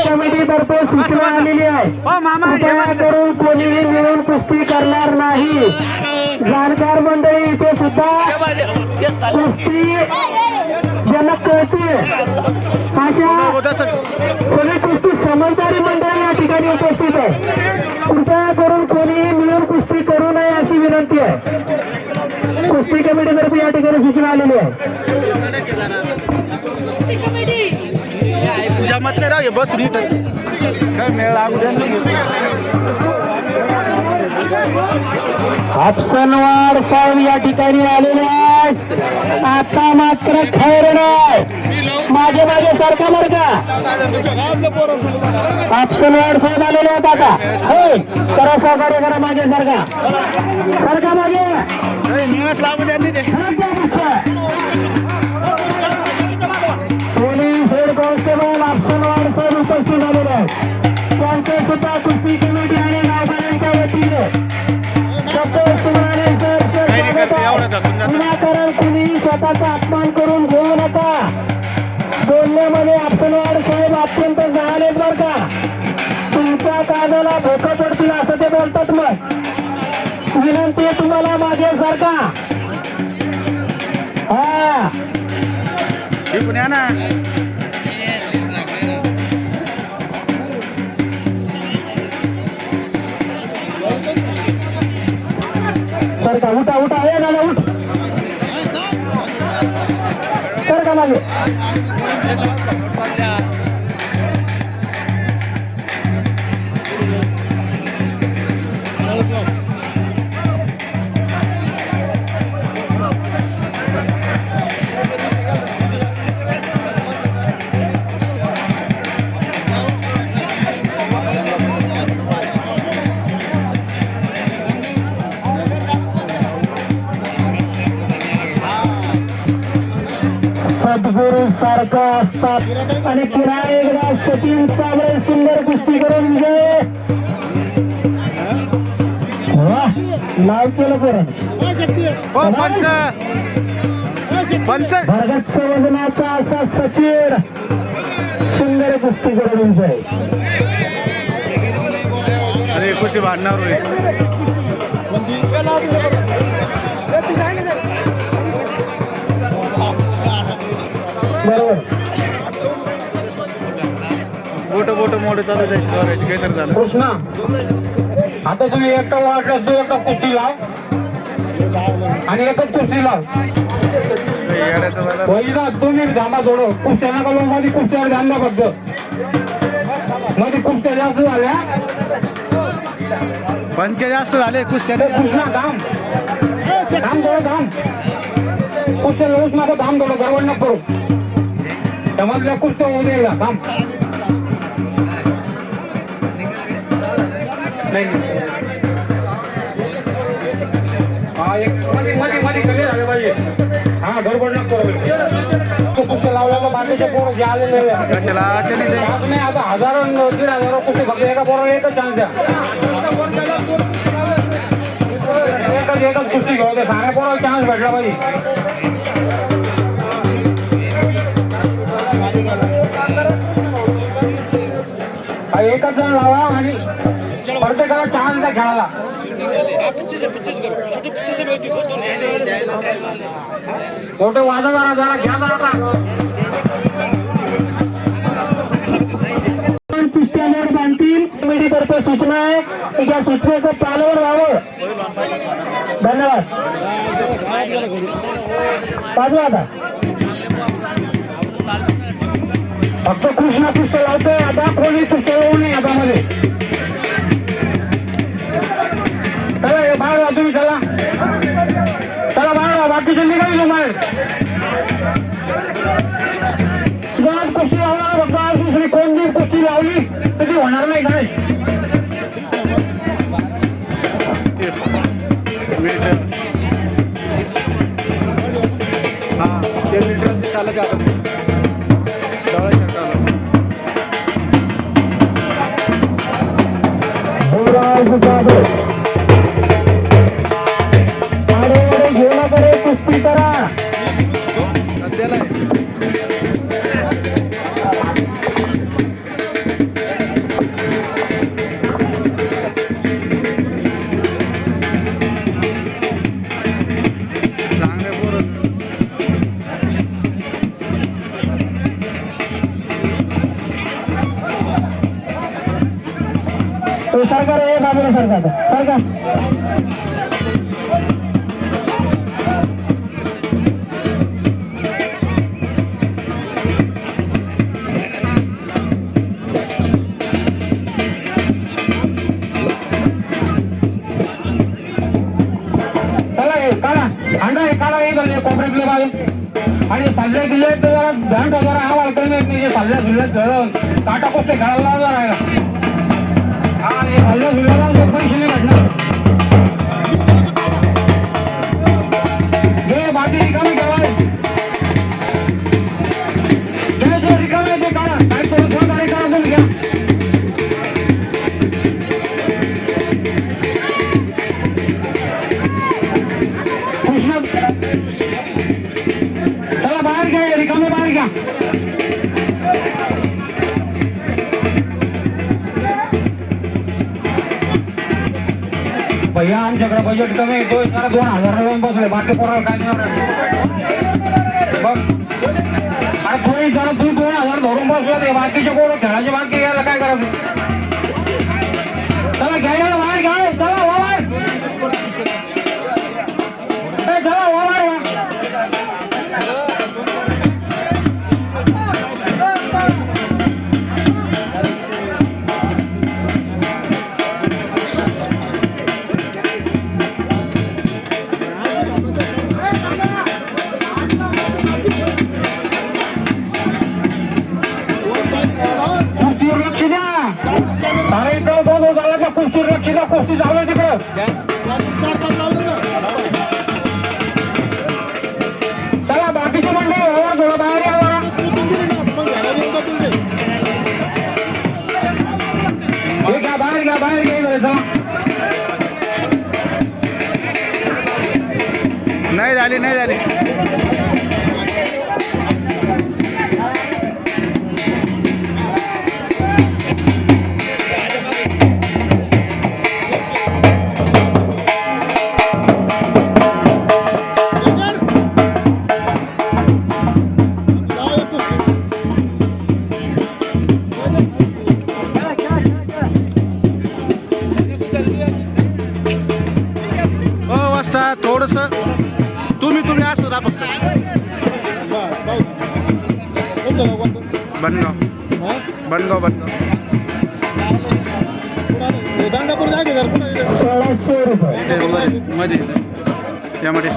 Committee तर्फे सूचना आलेली आहे. कृपया करून कोणीही मिळून कुस्ती करणार नाही. जाणकार मंडळी इथे सुद्धा कुस्ती ज्यांना कळते अशा सगळी कुस्ती समजदारी मंडळी या ठिकाणी उपस्थित आहे. कृपया करून कोणीही मिळून कुस्ती करू नये अशी विनंती आहे. कुस्ती कमिटी तर्फे या ठिकाणी सूचना आलेली आहे. जमत नाही राव बस नीट काय मेळ लागू द्या. हापसनवाड साहेब या ठिकाणी आलेले आहेत. आता मात्र खैर नाही. मागे मागे सारखा बरं का. हापसनवाड साहेब आलेले आहेत. आता होय करा सहकार्य करा. मागे सारखा सारखा मागे लागू द्या. पोलीस हेड कॉन्स्टेबल हापसनवाड साहेब उपस्थित झालेले आहेत. त्यांचे सुद्धा कुस्ती कमिटी आणि गावकऱ्यांच्या वतीने विनाकारण कुणी स्वतःचा अपमान करून घेऊ नका. बोलण्यामध्ये हापसनवाड साहेब अत्यंत जहालेत बर का. तुमच्या कानाला धोका पडतील असं ते बोलतात. मग विनंती आहे तुम्हाला मागे सारखा. हा ना सरका उठा उठा हे दादा उठ सरका मागे. सद्गुरू सारखा असतात आणि पुन्हा एकदा सचिन साबळे सुंदर कुस्ती करून विजय. नाव केलं परत भरगत वजनाचा असा सचिन सुंदर कुस्ती करून विजय. अरे कुस्ती भांडणार बरोबर. बोट मोठं चालू जायचं काहीतरी झालं. कृष्णा आता तुम्ही एकटा वाटलं तू एकटा कुस्ती लाव आणि एकच कुस्ती लाव. तुम्ही धामा जोडो. कुस्त्या नका लो. मध्ये कुस्त्यावर ध्यान द्या फक्त. मध्ये कुस्त्या जास्त झाल्या. पंच जास्त झाले कुस्त्या. कृष्णा धाम धाम जोडो. धाम कुस्त्या लवूच नका. धाम जोडो. गडबड नको करू. समजल्या कुस्त्या होऊ दे. धाम नाही. हा एक मध्ये मध्ये मध्ये कमी झाले पाहिजे. हा गडबड नको करू. कुस्त्या लावल्याला बाकीचे पोरं जे आलेले नाही. आता हजारो 1,500 कुस्ती फक्त एका पोराला एकच चान्स द्या. एकच कुस्ती घेऊ दे. साऱ्या पोराला चान्स भेटला पाहिजे. एकच जण लावा आणि प्रत्येकाला चान्स द्या खेळायला. छोटे वाजा जरा घ्या जरा. कुस्त्यावर बांधतील कमिटीतर्फे सूचना आहे की या सूचनेचं पालन व्हावं. धन्यवाद. पाचवा आता फक्त कृष्णा कुस्त्या लावतोय. आता कोणी कुस्त्या लावू नये हातामध्ये. चला हे बाहेर वा तुम्ही. चला चला बाहेर वा. बाकीचे निघाली बाहेर. कुस्ती लावणार फक्त. दुसरी कोणती कुस्ती लावली तर ती होणार नाही. काय हा ते मीटर चालत जातात. कुस्ती करा. सरकार हे बाजूला सरकार कोपऱ्यातले बाजू आणि सल्ल्या किल्ले जरा ध्यान जरा हा वाळकल नाही सल्ल्या जिल्ह्यात चढवून काटा कोपते घालायला राहिला हा सल्ल्या जिल्ह्याला पैसे भेटणार हे बाकी रिकामी ठेवाय जे रिकामे ते काढा काय थोडं गाडी काढा तुम्ही घ्या चला बाहेर घ्या रिकामे बाहेर घ्या भैया आमच्याकडे बजेट कमी येतो जरा 2000 रुपये बसले बाकी पोराला काय बघ अरे तुम्ही जरा तुम्ही 2000 धरून बसले ते बाकीचे पोरं खेळाचे बाकी घ्यायला काय करायचं चला घ्यायला बाहेर घ्या चला वा बाहेर चला वा बाहेर अरे इकडं दोन झाला कुस्ती लक्ष द्या कुस्ती झालं तिकडं चला बाकीची मंडळी हवा थोडं बाहेर यावं बाहेर घ्या बाहेर घ्या नाही झाली नाही झाली थोडस तुम्ही असं राहा फक्त बनगाव मध्ये यामध्ये